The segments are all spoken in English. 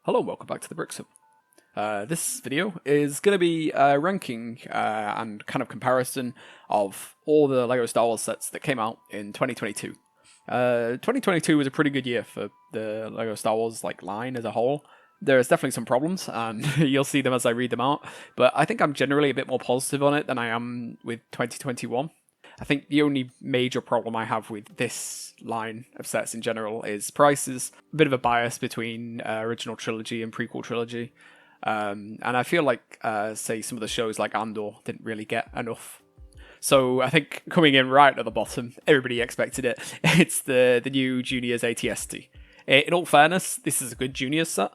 Hello and welcome back to the Brixham. This video is going to be a ranking and kind of comparison of all the LEGO Star Wars sets that came out in 2022. 2022 was a pretty good year for the LEGO Star Wars line as a whole. There's definitely some problems, and you'll see them as I read them out, but I think I'm generally a bit more positive on it than I am with 2021. I think the only major problem I have with this line of sets in general is prices. A bit of a bias between original trilogy and prequel trilogy. And I feel like, say, some of the shows like Andor didn't really get enough. So I think coming in right at the bottom, everybody expected it. It's the new Juniors AT-ST. In all fairness, this is a good Juniors set.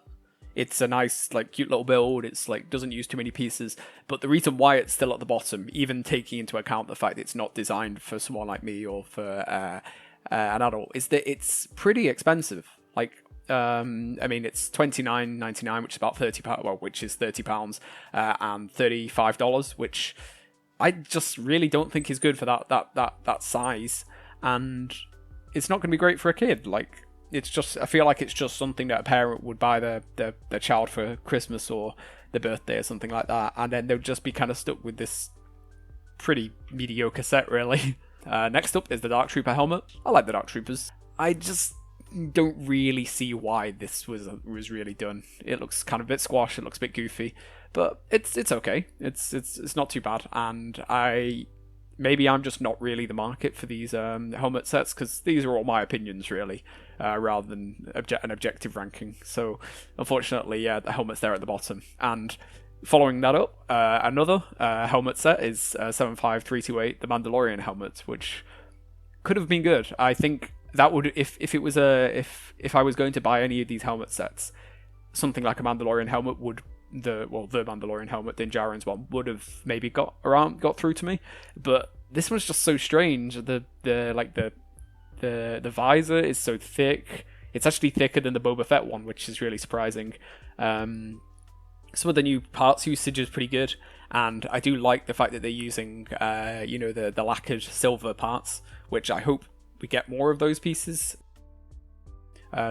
It's a nice, cute little build. It's, doesn't use too many pieces. But the reason why it's still at the bottom, even taking into account the fact that it's not designed for someone like me or for an adult, is that it's pretty expensive. It's $29.99, which is about £30, which is £30, and $35, which I just really don't think is good for that size. And it's not going to be great for a kid. It's just, I feel like it's just something that a parent would buy their child for Christmas or their birthday or something like that, and then they'll just be kind of stuck with this pretty mediocre set, really. Next up is the Dark Trooper helmet. I like the Dark Troopers. I just don't really see why this was really done. It looks kind of a bit squash, it looks a bit goofy, but it's okay. It's not too bad, and maybe I'm just not really the market for these helmet sets, because these are all my opinions, really, rather than an objective ranking. So, unfortunately, the helmet's there at the bottom. And following that up, another helmet set is 75328, the Mandalorian Helmet, which could have been good. I think that would, if I was going to buy any of these helmet sets, something like a Mandalorian Helmet would. The Mandalorian Helmet, Din Djarin's one, would have maybe got through to me, but this one's just so strange. The visor is so thick. It's actually thicker than the Boba Fett one, which is really surprising. Some of the new parts usage is pretty good, and I do like the fact that they're using the lacquered silver parts, which I hope we get more of those pieces.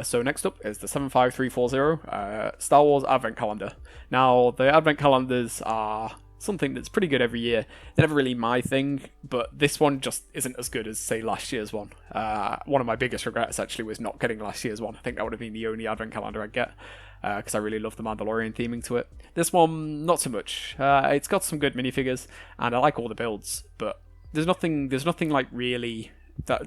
So next up is the 75340 Star Wars Advent Calendar. Now, the Advent Calendars are something that's pretty good every year. They're never really my thing, but this one just isn't as good as, say, last year's one. One of my biggest regrets, actually, was not getting last year's one. I think that would have been the only Advent Calendar I'd get, because I really love the Mandalorian theming to it. This one, not so much. It's got some good minifigures, and I like all the builds, but there's nothing really...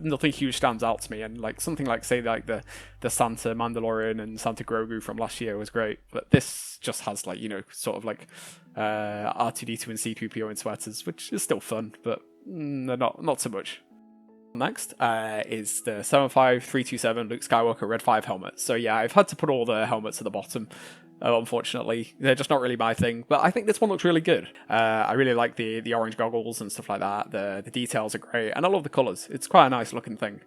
nothing huge stands out to me, and something say the Santa Mandalorian and Santa Grogu from last year was great, but this just has R2-D2 and C-3PO in sweaters, which is still fun, but not so much. Next is the 75327 Luke Skywalker Red 5 helmet. So yeah, I've had to put all the helmets at the bottom. Unfortunately, they're just not really my thing, but I think this one looks really good. I really like the orange goggles and stuff like that. The details are great, and I love the colours. It's quite a nice looking thing.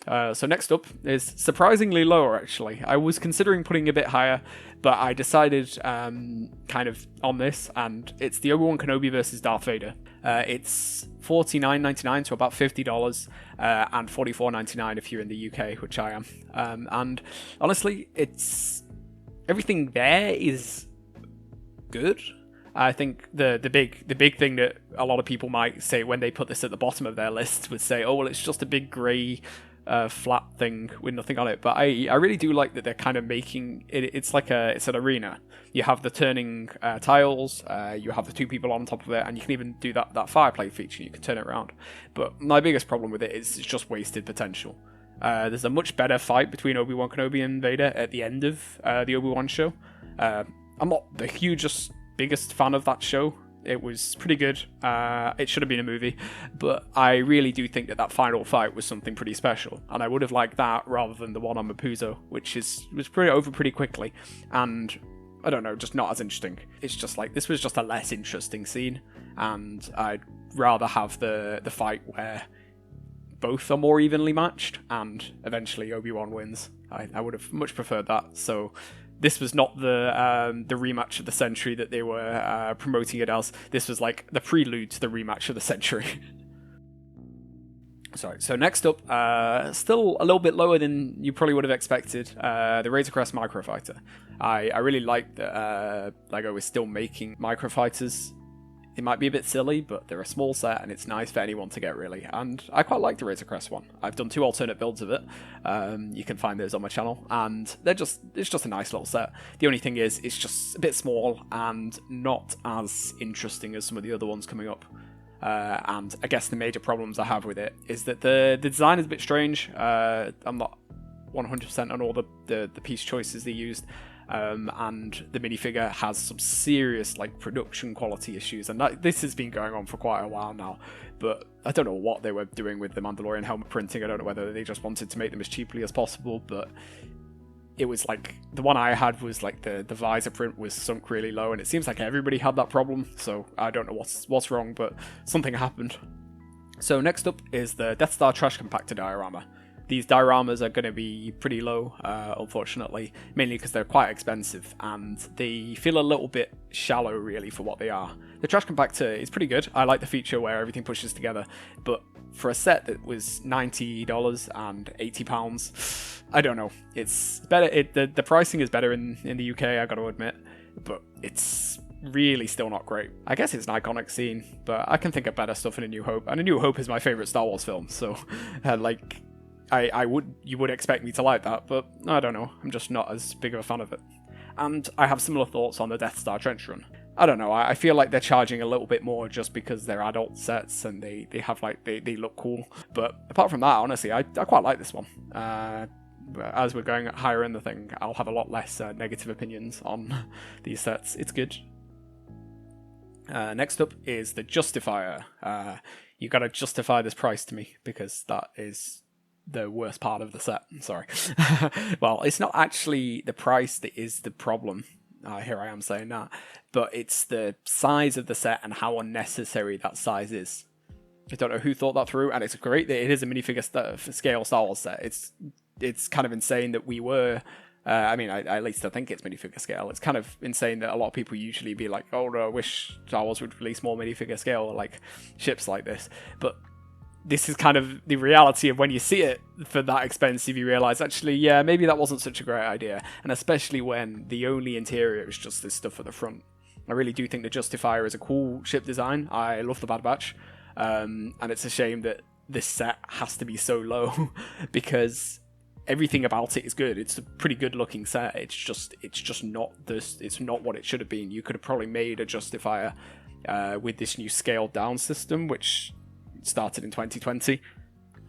So next up is surprisingly lower, actually. I was considering putting a bit higher, but I decided kind of on this, and it's the Obi-Wan Kenobi versus Darth Vader. It's $49.99 to about $50, and $44.99 if you're in the UK, which I am. And honestly, everything there is good. I think the big thing that a lot of people might say when they put this at the bottom of their list would say, oh, well, it's just a big grey flat thing with nothing on it. But I really do like that they're kind of making it. It's an arena. You have the turning tiles. You have the two people on top of it, and you can even do that fireplace feature. You can turn it around. But my biggest problem with it is it's just wasted potential. There's a much better fight between Obi-Wan Kenobi and Vader at the end of the Obi-Wan show. I'm not the biggest fan of that show. It was pretty good. It should have been a movie, but I really do think that final fight was something pretty special, and I would have liked that rather than the one on Mapuzo, which was pretty quickly, and I don't know, just not as interesting. It's just this was just a less interesting scene, and I'd rather have the fight where both are more evenly matched, and eventually Obi-Wan wins. I would have much preferred that. So this was not the rematch of the century that they were promoting it as. This was the prelude to the rematch of the century. Sorry. So next up, still a little bit lower than you probably would have expected, the Razor Crest Microfighter. I really like that LEGO is still making Microfighters. It might be a bit silly, but they're a small set and it's nice for anyone to get, really. And I quite like the Razor Crest one. I've done 2 alternate builds of it. You can find those on my channel, and it's just a nice little set. The only thing is, it's just a bit small and not as interesting as some of the other ones coming up. And I guess the major problems I have with it is that the design is a bit strange. I'm not 100% on all the piece choices they used. And the minifigure has some serious production quality issues, and this has been going on for quite a while now. But I don't know what they were doing with the Mandalorian helmet printing. I don't know whether they just wanted to make them as cheaply as possible, but it was the one I had was the visor print was sunk really low, and it seems like everybody had that problem. So I don't know what's wrong, but something happened. So next up is the Death Star trash compactor diorama. These dioramas are going to be pretty low, unfortunately, mainly because they're quite expensive and they feel a little bit shallow, really, for what they are. The trash compactor is pretty good. I like the feature where everything pushes together, but for a set that was $90 and £80, I don't know. It's better. The pricing is better in the UK, I got to admit, but it's really still not great. I guess it's an iconic scene, but I can think of better stuff in A New Hope, and A New Hope is my favourite Star Wars film, so you would expect me to like that, but I don't know. I'm just not as big of a fan of it. And I have similar thoughts on the Death Star trench run. I don't know. I feel like they're charging a little bit more just because they're adult sets and they have they look cool. But apart from that, honestly, I quite like this one. As we're going higher in the thing, I'll have a lot less negative opinions on these sets. It's good. Next up is the Justifier. You got to justify this price to me because that is the worst part of the set. Sorry. Well, it's not actually the price that is the problem. Here I am saying that, but it's the size of the set and how unnecessary that size is. I don't know who thought that through, and it's great that it is a minifigure scale Star Wars set. It's kind of insane that we were. At least I think it's minifigure scale. It's kind of insane that a lot of people usually be like, "Oh no, I wish Star Wars would release more minifigure scale ships like this," but this is kind of the reality of when you see it for that expensive, you realise, actually, yeah, maybe that wasn't such a great idea. And especially when the only interior is just this stuff at the front. I really do think the Justifier is a cool ship design. I love the Bad Batch. And it's a shame that this set has to be so low because everything about it is good. It's a pretty good looking set. It's just not this. It's not what it should have been. You could have probably made a Justifier with this new scaled down system, which started in 2020,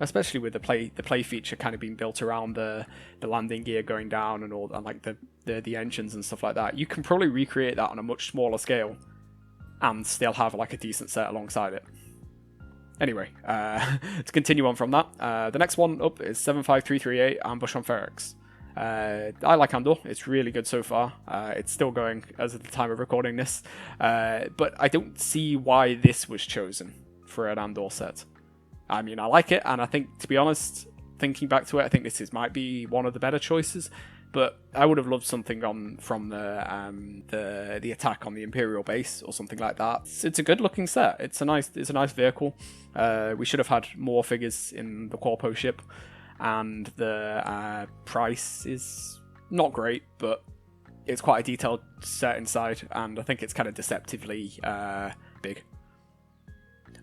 especially with the play feature kind of being built around the landing gear going down and all, and the engines and stuff like that. You can probably recreate that on a much smaller scale and still have a decent set alongside it. Anyway, to continue on from that, the next one up is 75338 Ambush on Ferrix. I like Andor. It's really good so far. It's still going as of the time of recording this, but I don't see why this was chosen for an Andor set. I mean, I like it, and I think, to be honest, thinking back to it, I think this might be one of the better choices. But I would have loved something from the attack on the Imperial base or something like that. It's a good looking set. It's a nice vehicle. We should have had more figures in the Corpo ship, and the price is not great, but it's quite a detailed set inside, and I think it's kind of deceptively big.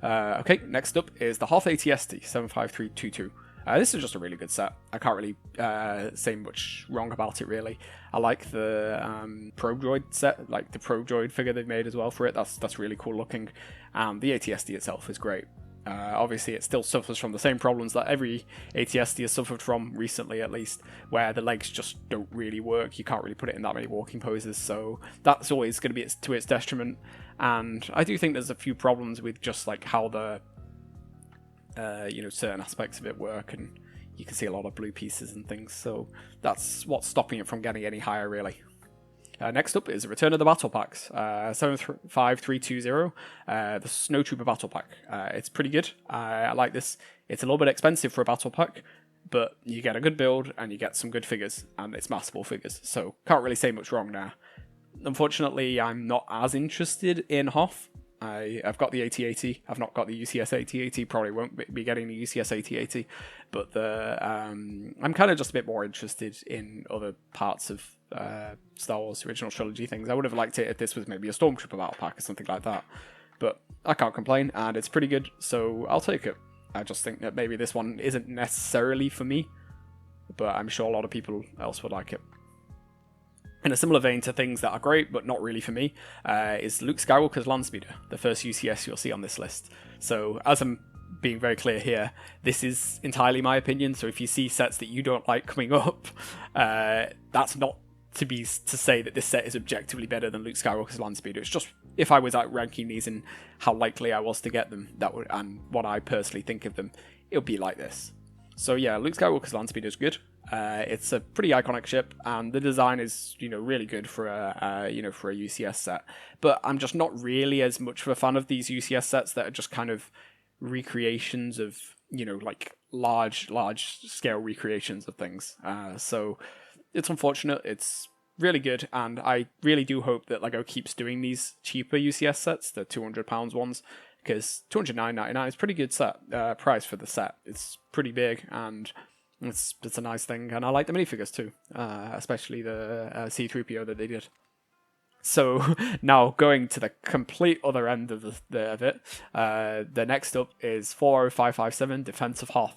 Okay, next up is the Hoth AT-ST 75322. This is just a really good set. I can't really say much wrong about it, really. I like the Probe Droid set, like the Probe Droid figure they've made as well for it. That's really cool looking. And the AT-ST itself is great. Obviously, it still suffers from the same problems that every AT-ST has suffered from recently, at least, where the legs just don't really work. You can't really put it in that many walking poses, so that's always going to be to its detriment. And I do think there's a few problems with just how the certain aspects of it work, and you can see a lot of blue pieces and things. So that's what's stopping it from getting any higher, really. Next up is Return of the Battle Packs, 75320, the Snowtrooper Battle Pack. It's pretty good. I like this. It's a little bit expensive for a battle pack, but you get a good build and you get some good figures, and it's massable figures, so can't really say much wrong now. Unfortunately, I'm not as interested in Hoth. I've got the AT-AT. I've not got the UCS AT-AT. Probably won't be getting the UCS AT-AT. But I'm kind of just a bit more interested in other parts of Star Wars original trilogy things. I would have liked it if this was maybe a Stormtrooper battle pack or something like that. But I can't complain, and it's pretty good, so I'll take it. I just think that maybe this one isn't necessarily for me, but I'm sure a lot of people else would like it. In a similar vein to things that are great, but not really for me, is Luke Skywalker's Landspeeder, the first UCS you'll see on this list. So, as I'm being very clear here, this is entirely my opinion, so if you see sets that you don't like coming up, that's not to say that this set is objectively better than Luke Skywalker's Landspeeder. It's just, if I was out ranking these and how likely I was to get them, and what I personally think of them, it would be like this. So yeah, Luke Skywalker's Landspeeder is good. It's a pretty iconic ship, and the design is, really good for a UCS set. But I'm just not really as much of a fan of these UCS sets that are just kind of recreations of, like large scale recreations of things. So it's unfortunate. It's really good, and I really do hope that LEGO keeps doing these cheaper UCS sets, the £200 ones, because $209.99 is a pretty good price for the set. It's pretty big, and it's a nice thing, and I like the minifigures too, especially the C-3PO that they did. So now going to the complete other end of it, the next up is 40557 Defense of Hoth.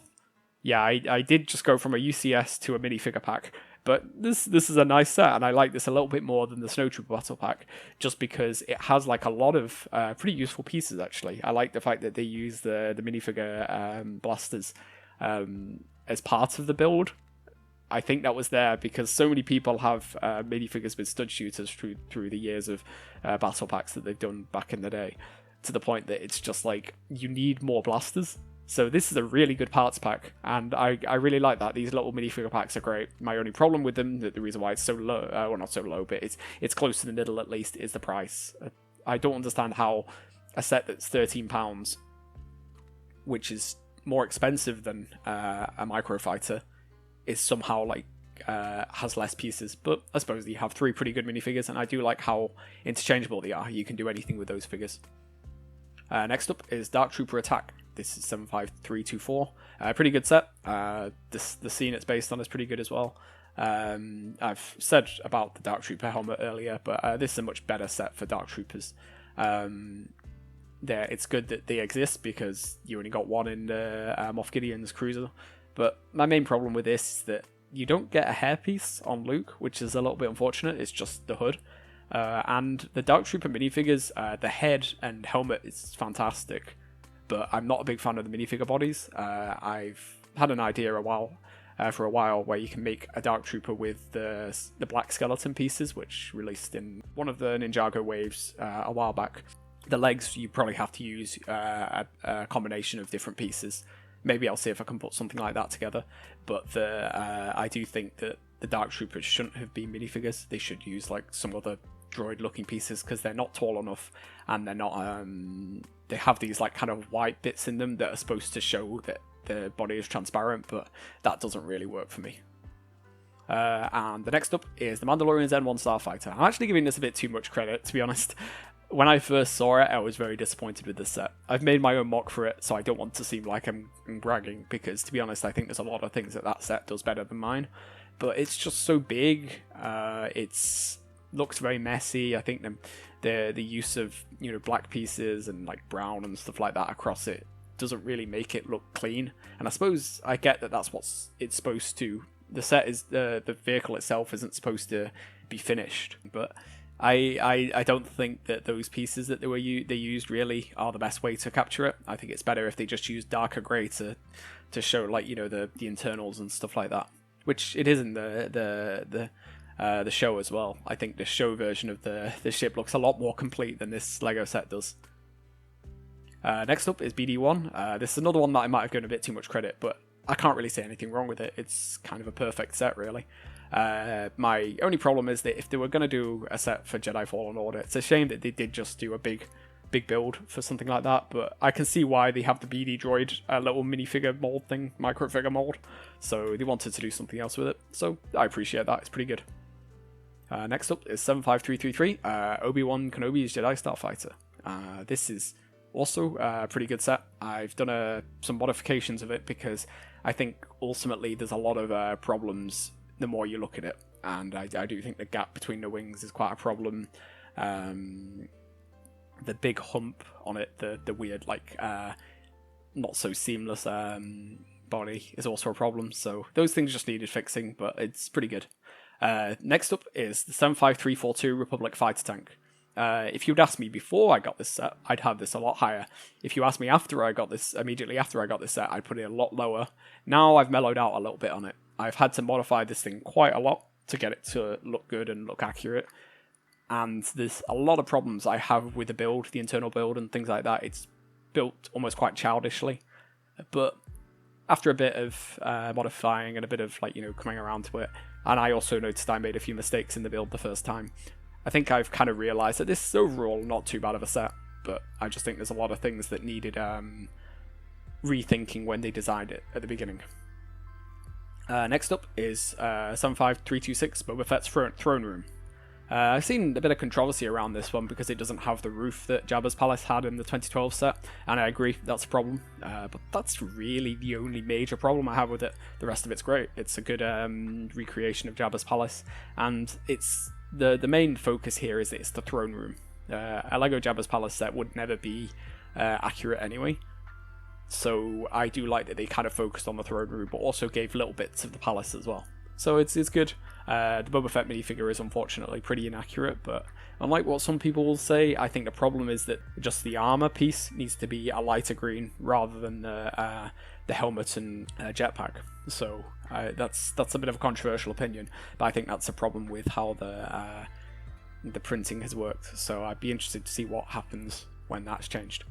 Yeah, I did just go from a UCS to a minifigure pack, but this is a nice set, and I like this a little bit more than the Snowtrooper Battle Pack, just because it has like a lot of pretty useful pieces, actually. I like the fact that they use the minifigure blasters as part of the build. I think that was there because so many people have minifigures with stud shooters through the years of battle packs that they've done back in the day, to the point that it's just like, you need more blasters. So this is a really good parts pack, and I really like that. These little minifigure packs are great. My only problem with them, the reason why it's so low, well, not so low, but it's close to the middle at least, is the price. I don't understand how a set that's £13, which is more expensive than a Microfighter, is somehow like has less pieces. But I suppose you have 3 pretty good minifigures, and I do like how interchangeable they are. You can do anything with those figures. Next up is Dark Trooper Attack. This is 75324. Pretty good set. The scene it's based on is pretty good as well. I've said about the Dark Trooper helmet earlier, but this is a much better set for Dark Troopers. It's good that they exist because you only got one in Moff Gideon's cruiser. But my main problem with this is that you don't get a hairpiece on Luke, which is a little bit unfortunate. It's just the hood. And the Dark Trooper minifigures, the head and helmet is fantastic, but I'm not a big fan of the minifigure bodies. I've had an idea for a while where you can make a Dark Trooper with the black skeleton pieces, which released in one of the Ninjago waves a while back. The legs, you probably have to use a combination of different pieces. Maybe I'll see if I can put something like that together. But I do think that the Dark Troopers shouldn't have been minifigures. They should use like some other droid-looking pieces, because they're not tall enough, and they're not. They have these like kind of white bits in them that are supposed to show that the body is transparent, but that doesn't really work for me. And the next up is the Mandalorian Z1 Starfighter. I'm actually giving this a bit too much credit, to be honest. When I first saw it, I was very disappointed with this set. I've made my own mock for it, so I don't want to seem like I'm bragging, because to be honest, I think there's a lot of things that set does better than mine. But it's just so big. It's looks very messy. I think the use of black pieces and like brown and stuff like that across it doesn't really make it look clean. And I suppose I get that that's what it's supposed to. The set is the vehicle itself isn't supposed to be finished, but I don't think that those pieces that they used really are the best way to capture it. I think it's better if they just use darker grey to show like the internals and stuff like that, which it is in the show as well. I think the show version of the ship looks a lot more complete than this LEGO set does. Next up is BD1. This is another one that I might have given a bit too much credit, but I can't really say anything wrong with it. It's kind of a perfect set, really. My only problem is that if they were going to do a set for Jedi Fallen Order, it's a shame that they did just do a big build for something like that, but I can see why they have the BD droid, a little minifigure mold thing, microfigure mold, so they wanted to do something else with it, so I appreciate that. It's pretty good. Next up is 75333, Obi-Wan Kenobi's Jedi Starfighter. This is also a pretty good set. I've done some modifications of it because I think ultimately there's a lot of problems the more you look at it, and I do think the gap between the wings is quite a problem. The big hump on it, the weird, like, not so seamless body is also a problem, so those things just needed fixing, but it's pretty good. Next up is the 75342 Republic Fighter Tank. If you'd asked me before I got this set, I'd have this a lot higher. If you asked me immediately after I got this set, I'd put it a lot lower. Now I've mellowed out a little bit on it. I've had to modify this thing quite a lot to get it to look good and look accurate. And there's a lot of problems I have with the build, the internal build and things like that. It's built almost quite childishly. But after a bit of modifying and a bit of, like, coming around to it, and I also noticed I made a few mistakes in the build the first time, I think I've kind of realised that this is overall not too bad of a set, but I just think there's a lot of things that needed rethinking when they designed it at the beginning. Next up is 75326 Boba Fett's Throne Room. I've seen a bit of controversy around this one because it doesn't have the roof that Jabba's palace had in the 2012 set, and I agree, that's a problem. But that's really the only major problem I have with it. The rest of it's great. It's a good recreation of Jabba's palace, and it's the main focus here is that it's the throne room. A Lego Jabba's palace set would never be accurate anyway, so I do like that they kind of focused on the throne room, but also gave little bits of the palace as well. So it's good. The Boba Fett minifigure is unfortunately pretty inaccurate, but unlike what some people will say, I think the problem is that just the armor piece needs to be a lighter green rather than the helmet and jetpack. So that's a bit of a controversial opinion, but I think that's a problem with how the printing has worked. So I'd be interested to see what happens when that's changed.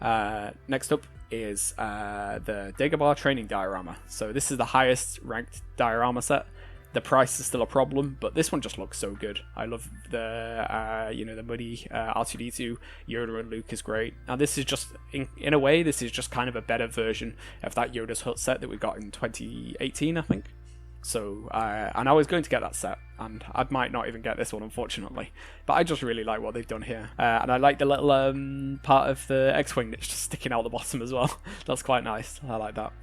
Next up is the Dagobah training diorama. So this is the highest ranked diorama set. The price is still a problem, but this one just looks so good. I love the the muddy R2D2, Yoda and Luke is great. Now this is just, in a way, this is just kind of a better version of that Yoda's Hut set that we got in 2018, I think. So, and I was going to get that set, and I might not even get this one, unfortunately. But I just really like what they've done here. And I like the little part of the X-Wing that's just sticking out the bottom as well. That's quite nice. I like that.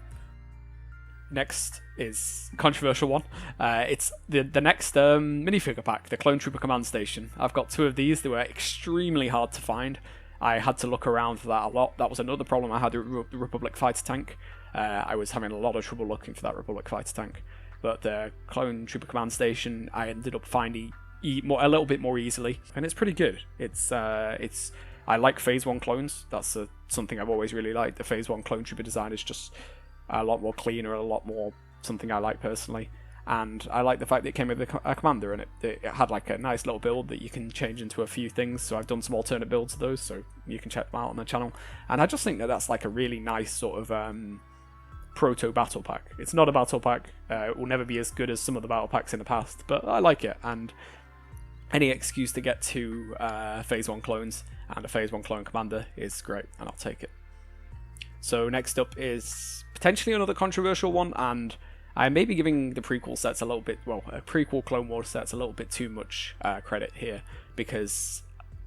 Next is a controversial one. It's the next minifigure pack, the Clone Trooper Command Station. I've got two of these. They were extremely hard to find. I had to look around for that a lot. That was another problem I had with the Republic Fighter Tank. I was having a lot of trouble looking for that Republic Fighter Tank. But the Clone Trooper Command Station I ended up finding a little bit more easily, and it's pretty good. I like Phase 1 clones. That's something I've always really liked. The Phase 1 Clone Trooper design is just a lot more cleaner, a lot more something I like personally. And I like the fact that it came with a commander in it. It had like a nice little build that you can change into a few things, so I've done some alternate builds of those, so you can check them out on the channel. And I just think that that's like a really nice sort of proto battle pack. It's not a battle pack. It will never be as good as some of the battle packs in the past, but I like it, and any excuse to get to Phase 1 clones and a Phase 1 clone commander is great, and I'll take it. So next up is potentially another controversial one, and I may be giving the prequel sets a prequel Clone Wars sets a little bit too much credit here, because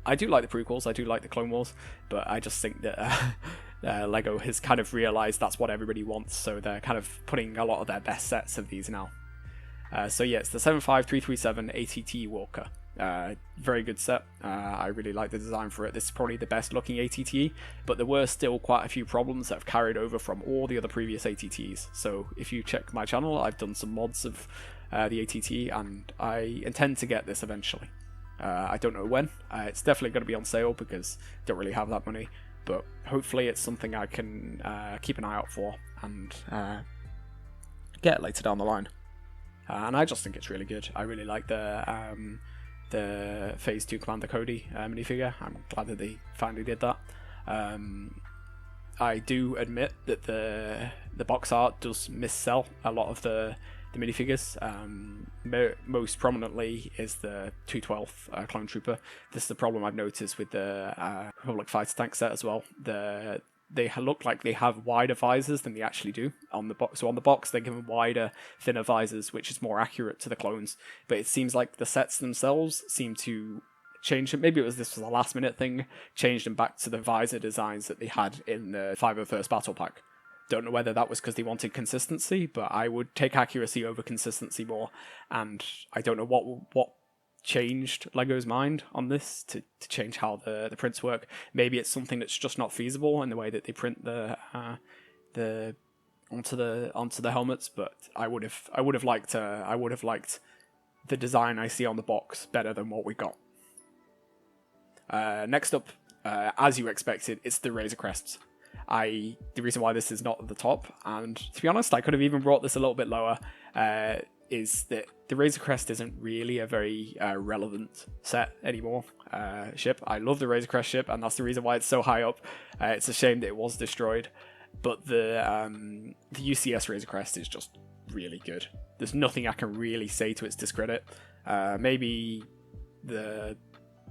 I do like the prequels, I do like the Clone Wars, but I just think that Lego has kind of realised that's what everybody wants, so they're kind of putting a lot of their best sets of these now. So yeah, it's the 75337 AT-ST Walker. Very good set. I really like the design for it. This is probably the best looking AT-ST, but there were still quite a few problems that have carried over from all the other previous AT-STs. So if you check my channel, I've done some mods of the AT-ST, and I intend to get this eventually. I don't know when. It's definitely going to be on sale because I don't really have that money, but hopefully it's something I can keep an eye out for and get later down the line. And I just think it's really good. I really like the Phase 2 Commander Cody minifigure. I'm glad that they finally did that. I do admit that the box art does missell a lot of the minifigures. Most prominently is the 212 Clone Trooper. This is the problem I've noticed with the Republic Fighter Tank set as well. They look like they have wider visors than they actually do on the box. So on the box, they're given wider, thinner visors, which is more accurate to the clones. But it seems like the sets themselves seem to changed them. Maybe this was a last minute thing, changed them back to the visor designs that they had in the 501st Battle Pack. Don't know whether that was because they wanted consistency, but I would take accuracy over consistency more. And I don't know what changed Lego's mind on this to change how the prints work. Maybe it's something that's just not feasible in the way that they print the onto the helmets. But I would have liked the design I see on the box better than what we got. Next up, as you expected, it's the Razor Crests. The reason why this is not at the top, and to be honest, I could have even brought this a little bit lower, is that the Razor Crest isn't really a very relevant set anymore. Ship. I love the Razor Crest ship, and that's the reason why it's so high up. It's a shame that it was destroyed, but the UCS Razor Crest is just really good. There's nothing I can really say to its discredit. Maybe the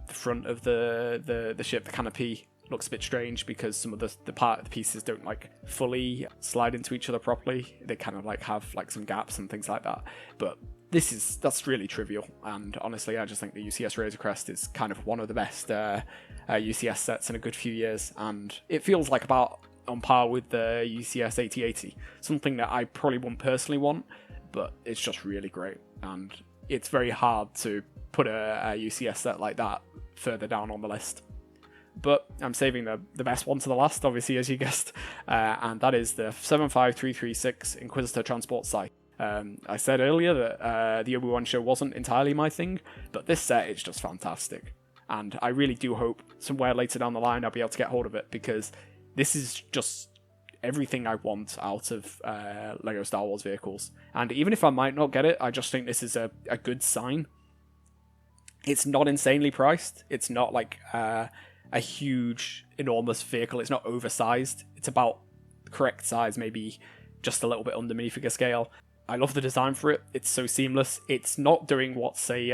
front of the ship, the canopy, looks a bit strange because some of the pieces don't like fully slide into each other properly. They kind of like have like some gaps and things like that. But that's really trivial. And honestly, I just think the UCS Razor Crest is kind of one of the best UCS sets in a good few years, and it feels like about on par with the UCS AT-ST. Something that I probably wouldn't personally want, but it's just really great. And it's very hard to put a UCS set like that further down on the list. But I'm saving the best one to the last, obviously, as you guessed, and that is the 75336 Inquisitor Transport Scythe. I said earlier that the Obi-Wan show wasn't entirely my thing, but this set is just fantastic. And I really do hope somewhere later down the line I'll be able to get hold of it, because this is just everything I want out of LEGO Star Wars vehicles. And even if I might not get it, I just think this is a good sign. It's not insanely priced. It's not like a huge, enormous vehicle. It's not oversized. It's about the correct size, maybe just a little bit underneath figure scale. I love the design for it. It's so seamless. It's not doing what, say,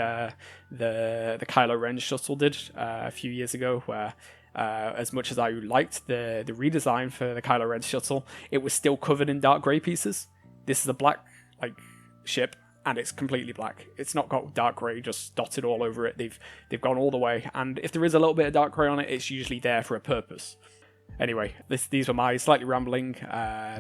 the Kylo Ren shuttle did a few years ago, where as much as I liked the redesign for the Kylo Ren shuttle, it was still covered in dark grey pieces. This is a black ship, and it's completely black. It's not got dark grey just dotted all over it. They've gone all the way, and if there is a little bit of dark grey on it, it's usually there for a purpose. Anyway, these were my slightly rambling,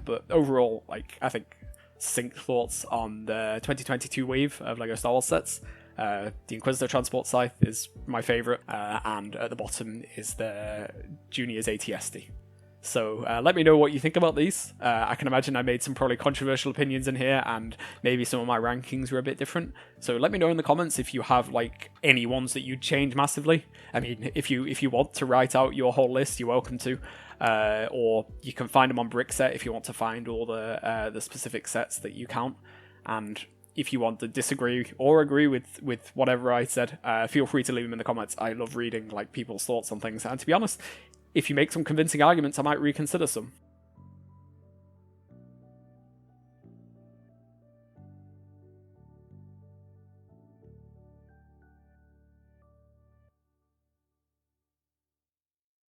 but overall, I think succinct thoughts on the 2022 wave of LEGO Star Wars sets. The Inquisitor Transport Scythe is my favourite, and at the bottom is the Junior's AT-ST. So let me know what you think about these. I can imagine I made some probably controversial opinions in here, and maybe some of my rankings were a bit different. So let me know in the comments if you have any ones that you'd change massively. I mean, if you want to write out your whole list, you're welcome to. Or you can find them on Brickset if you want to find all the specific sets that you count. And if you want to disagree or agree with whatever I said, feel free to leave them in the comments. I love reading people's thoughts on things, and to be honest, if you make some convincing arguments, I might reconsider some.